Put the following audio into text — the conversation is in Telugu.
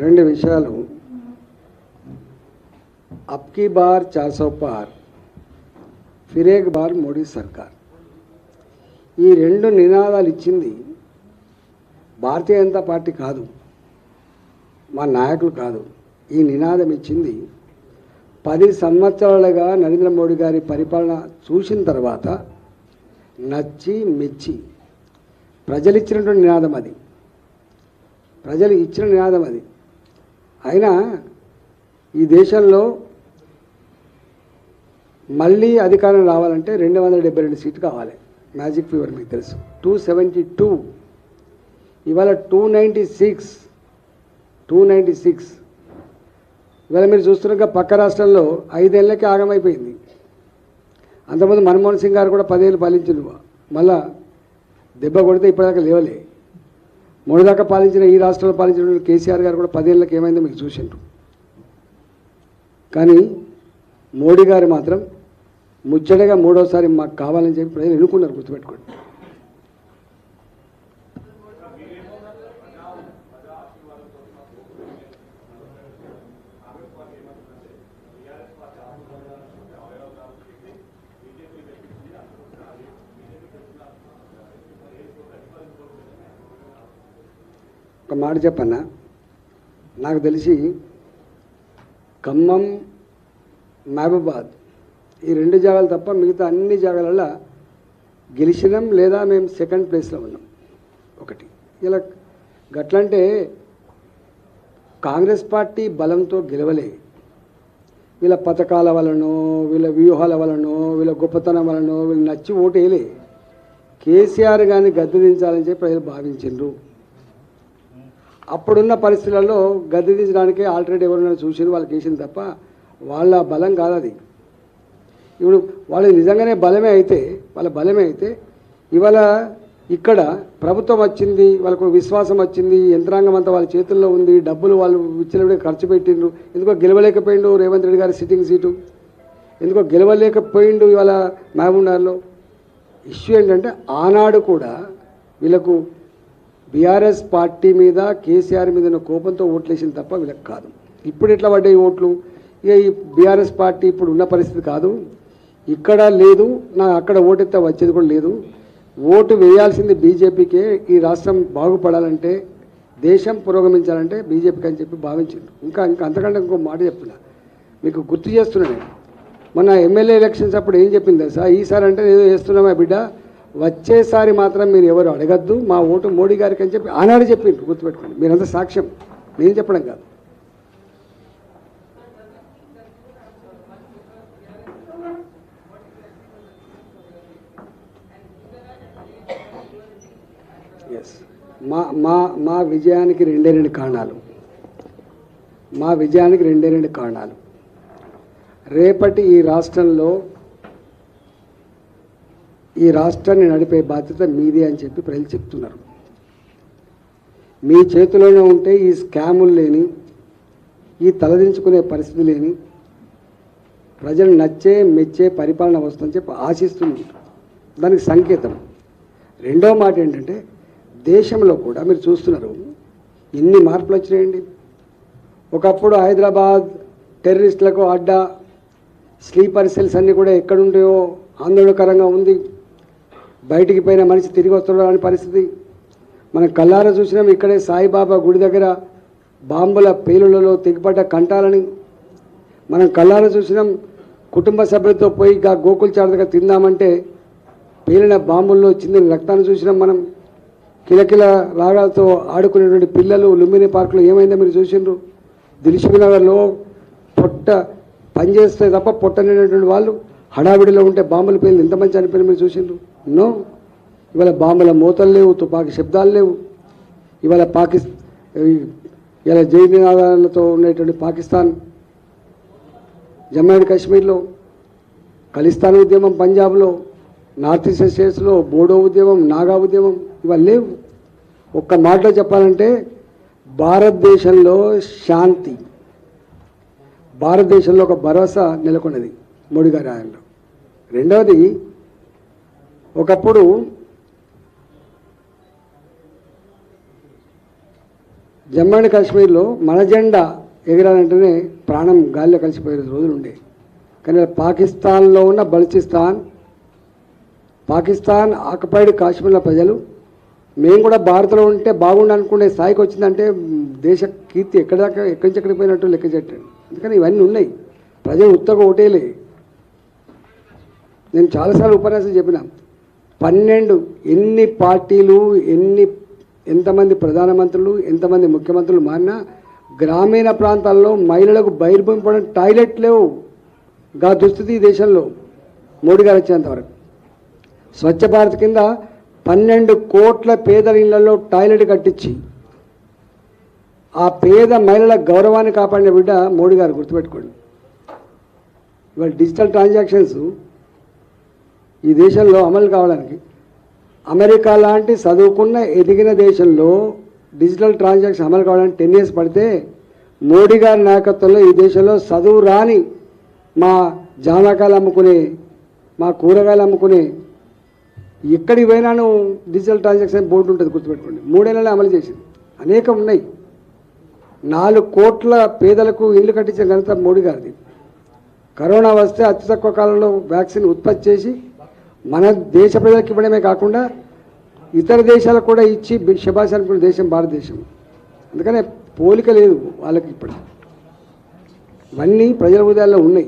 రెండు విషయాలు. అబ్కీ బార్ 400 పార్, ఫిర్ ఏక్ బార్ మోడీ సర్కార్. ఈ రెండు నినాదాలు ఇచ్చింది భారతీయ జనతా పార్టీ కాదు, మా నాయకులు కాదు. ఈ నినాదం ఇచ్చింది 10 సంవత్సరాలుగా నరేంద్ర మోడీ గారి పరిపాలన చూసిన తర్వాత నచ్చి మెచ్చి ప్రజలు ఇచ్చినటువంటి నినాదం అది, ప్రజలు ఇచ్చిన నినాదం అది. అయినా ఈ దేశంలో మళ్ళీ అధికారం రావాలంటే 272 సీట్లు కావాలి. మ్యాజిక్ ఫీవర్ మీకు తెలుసు. 272, ఇవాళ 296. ఇవాళ మీరు చూస్తున్నగా పక్క రాష్ట్రంలో 5 ఏళ్ళకే ఆగమైపోయింది. అంతకుముందు మన్మోహన్ సింగ్ గారు కూడా 10 ఏళ్ళు పాలించిండు, మళ్ళా దెబ్బ కొడితే ఇప్పటిదాకా లేవలే. మొదటిదాకా పాలించిన ఈ రాష్ట్రంలో పాలించిన కేసీఆర్ గారు కూడా 10 ఏళ్ళకి ఏమైందో మీకు చూసిండ్రు. కానీ మోడీ గారు మాత్రం ముచ్చటగా మూడోసారి మాకు కావాలని చెప్పి ప్రజలు ఎన్నుకున్నారు, గుర్తుపెట్టుకోండి. ఒక మాట చెప్పన్నా, నాకు తెలిసి ఖమ్మం, మహబూబాద్ ఈ 2 జాగాలు తప్ప మిగతా అన్ని జాగాలలో గెలిచినాం, లేదా మేము సెకండ్ ప్లేస్లో ఉన్నాం. ఒకటి ఇలా గట్లంటే కాంగ్రెస్ పార్టీ బలంతో గెలవలే. వీళ్ళ పథకాల వలనో, వీళ్ళ వ్యూహాల వలనో, వీళ్ళ గొప్పతనం వలనో వీళ్ళు నచ్చి ఓటు వేయలే. కేసీఆర్ గారిని గద్దెదించాలని చెప్పి ప్రజలు భావించిండ్రు. అప్పుడున్న పరిస్థితులలో గద్దెదించడానికే ఆల్టర్నేట్ ఎవరైనా చూసి వాళ్ళకి వేసింది తప్ప వాళ్ళ బలం కాదు అది. ఇప్పుడు వాళ్ళు నిజంగానే వాళ్ళ బలమే అయితే ఇవాళ ఇక్కడ ప్రభుత్వం వచ్చింది, వాళ్ళకు విశ్వాసం వచ్చింది, యంత్రాంగం అంతా వాళ్ళ చేతుల్లో ఉంది, డబ్బులు వాళ్ళు విచ్చలవిడిగా ఖర్చు పెట్టిండ్రు. ఎందుకో గెలవలేకపోయిండు రేవంత్ రెడ్డి గారి సిట్టింగ్ సీటు, ఎందుకో గెలవలేకపోయిండు ఇవాళ మహబూబ్నగర్లో. ఇష్యూ ఏంటంటే ఆనాడు కూడా వీళ్ళకు బీఆర్ఎస్ పార్టీ మీద, కేసీఆర్ మీద ఉన్న కోపంతో ఓట్లు వేసింది తప్ప వీళ్ళకి కాదు. ఇప్పుడు ఎట్లా పడ్డాయి ఓట్లు? ఇక ఈ బీఆర్ఎస్ పార్టీ ఇప్పుడు ఉన్న పరిస్థితి కాదు, ఇక్కడ లేదు, నాకు అక్కడ ఓటెత్తే వచ్చేది కూడా లేదు, ఓటు వేయాల్సింది బీజేపీకే, ఈ రాష్ట్రం బాగుపడాలంటే, దేశం పురోగమించాలంటే బీజేపీకి అని చెప్పి భావించిండు. ఇంకా అంతకంటే ఇంకో మాట చెప్తున్నా, మీకు గుర్తు చేస్తున్నాను. మొన్న ఎమ్మెల్యే ఎలక్షన్స్ అప్పుడు ఏం చెప్పింది తెలుసా? ఈసారి అంటే ఏదో చేస్తున్నామా బిడ్డ, వచ్చేసారి మాత్రం మీరు ఎవరు అడగద్దు, మా ఓటు మోడీ గారికి అని చెప్పి ఆనాడు చెప్పిండ్రు. గుర్తుపెట్టుకోండి, మీరంతా సాక్ష్యం, నేను చెప్పడం కాదు. ఎస్, మా విజయానికి 2 కారణాలు. రేపటి ఈ రాష్ట్రంలో ఈ రాష్ట్రాన్ని నడిపే బాధ్యత మీదే అని చెప్పి ప్రజలు చెప్తున్నారు. మీ చేతిలోనే ఉంటే ఈ స్కాములు లేని, ఈ తలదించుకునే పరిస్థితి లేని, ప్రజలు నచ్చే మెచ్చే పరిపాలన వస్తుందని చెప్పి ఆశిస్తుంది. దానికి సంకేతం. రెండో మాట ఏంటంటే దేశంలో కూడా మీరు చూస్తున్నారు ఎన్ని మార్పులు వచ్చినాయండి. ఒకప్పుడు హైదరాబాద్ టెర్రరిస్టులకు అడ్డా, స్లీపర్ సెల్స్ అన్నీ కూడా ఎక్కడుంటాయో ఆందోళనకరంగా ఉంది. బయటికి పోయిన మనిషి తిరిగి వస్తున్నాడు అనే పరిస్థితి మనం కళ్ళారా చూసినాం. ఇక్కడే సాయిబాబా గుడి దగ్గర బాంబుల పేలులలో తెగిపడ్డ కంటాలని మనం కళ్ళారా చూసినాం. కుటుంబ సభ్యులతో పోయి గోకుల్ చాట్ దగ్గర తిందామంటే పేలిన బాంబుల్లో చిందిన రక్తాన్ని చూసినాం. మనం కిలకిల రాగాలతో ఆడుకునేటువంటి పిల్లలు లుంబిని పార్కులో ఏమైందో మీరు చూసిండ్రు. దిల్సుఖ్ నగర్లో పొట్ట పనిచేస్తే తప్ప పొట్ట నిండినటువంటి వాళ్ళు హడావిడిలో ఉంటే బాంబులు పేర్లు ఎంతమంది చనిపోయినా మీరు చూసిండ్రు. నో, ఇవాళ బాంబుల మూతలు లేవు, తుపాకీ శబ్దాలు లేవు. ఇవాళ ఇలా జై నినాదాలతో ఉండేటువంటి పాకిస్తాన్, జమ్మూ అండ్ కాశ్మీర్లో ఖలిస్తాన్ ఉద్యమం, పంజాబ్లో, నార్త్ ఈస్ట్ స్టేట్స్లో బోడో ఉద్యమం, నాగా ఉద్యమం ఇవాళ లేవు. ఒక్క మాటలో చెప్పాలంటే భారతదేశంలో శాంతి, భారతదేశంలో ఒక భరోసా నెలకొన్నది మోడీ గారి ఆయనలో. రెండవది, ఒకప్పుడు జమ్మూ అండ్ కాశ్మీర్లో మన జెండా ఎగరాలంటేనే ప్రాణం గాలిలో కలిసిపోయే రోజులు ఉండే. కానీ పాకిస్తాన్లో ఉన్న పాకిస్తాన్ ఆక్యుపైడ్ కాశ్మీర్ల ప్రజలు మేము కూడా భారత్లో ఉంటే బాగుండు అనుకునే స్థాయికి వచ్చిందంటే దేశ కీర్తి ఎక్కడి నుంచి ఎక్కడికి పోయినట్టు లెక్క చెట్టాడు. అందుకని ఇవన్నీ ఉన్నాయి. ప్రజలు ఉత్తగా ఓటేలే. నేను చాలాసార్లు ఉపన్యాసం చెప్పిన 12 ఎన్ని పార్టీలు ఎంతమంది ప్రధానమంత్రులు ఎంతమంది ముఖ్యమంత్రులు మారినా గ్రామీణ ప్రాంతాల్లో మహిళలకు బహిర్భూమిపడిన టాయిలెట్ లేవు. గా దుస్థితి ఈ దేశంలో మోడీ గారు వచ్చేంతవరకు. స్వచ్ఛ భారత్ కింద 12 కోట్ల పేదల ఇళ్లలో టాయిలెట్ కట్టించి ఆ పేద మహిళల గౌరవాన్ని కాపాడిన బిడ్డ మోడీ గారు, గుర్తుపెట్టుకోండి. ఇవాళ డిజిటల్ ట్రాన్సాక్షన్స్ ఈ దేశంలో అమలు కావడానికి అమెరికా లాంటి చదువుకున్న ఎదిగిన దేశంలో డిజిటల్ ట్రాన్సాక్షన్ అమలు కావడానికి 10 years పడితే మోడీ గారి నాయకత్వంలో ఈ దేశంలో చదువు రాని మా జామకాయలు అమ్ముకునే, మా కూరగాయలు అమ్ముకునే ఎక్కడికి పోయినాను డిజిటల్ ట్రాన్సాక్షన్ బోర్డు ఉంటుంది, గుర్తుపెట్టుకోండి. 3 ఏళ్ళలో అమలు చేసింది. అనేకం ఉన్నాయి. 4 కోట్ల పేదలకు ఇల్లు కట్టించిన ఘనత మోడీ గారిది. కరోనా వస్తే అతి తక్కువ కాలంలో వ్యాక్సిన్ ఉత్పత్తి చేసి మన దేశ ప్రజలకు ఇవ్వడమే కాకుండా ఇతర దేశాలకు కూడా ఇచ్చి శభాష్ అనుకున్న దేశం భారతదేశం. అందుకనే పోలిక లేదు వాళ్ళకి. ఇప్పుడు ఇవన్నీ ప్రజల హృదయాల్లో ఉన్నాయి.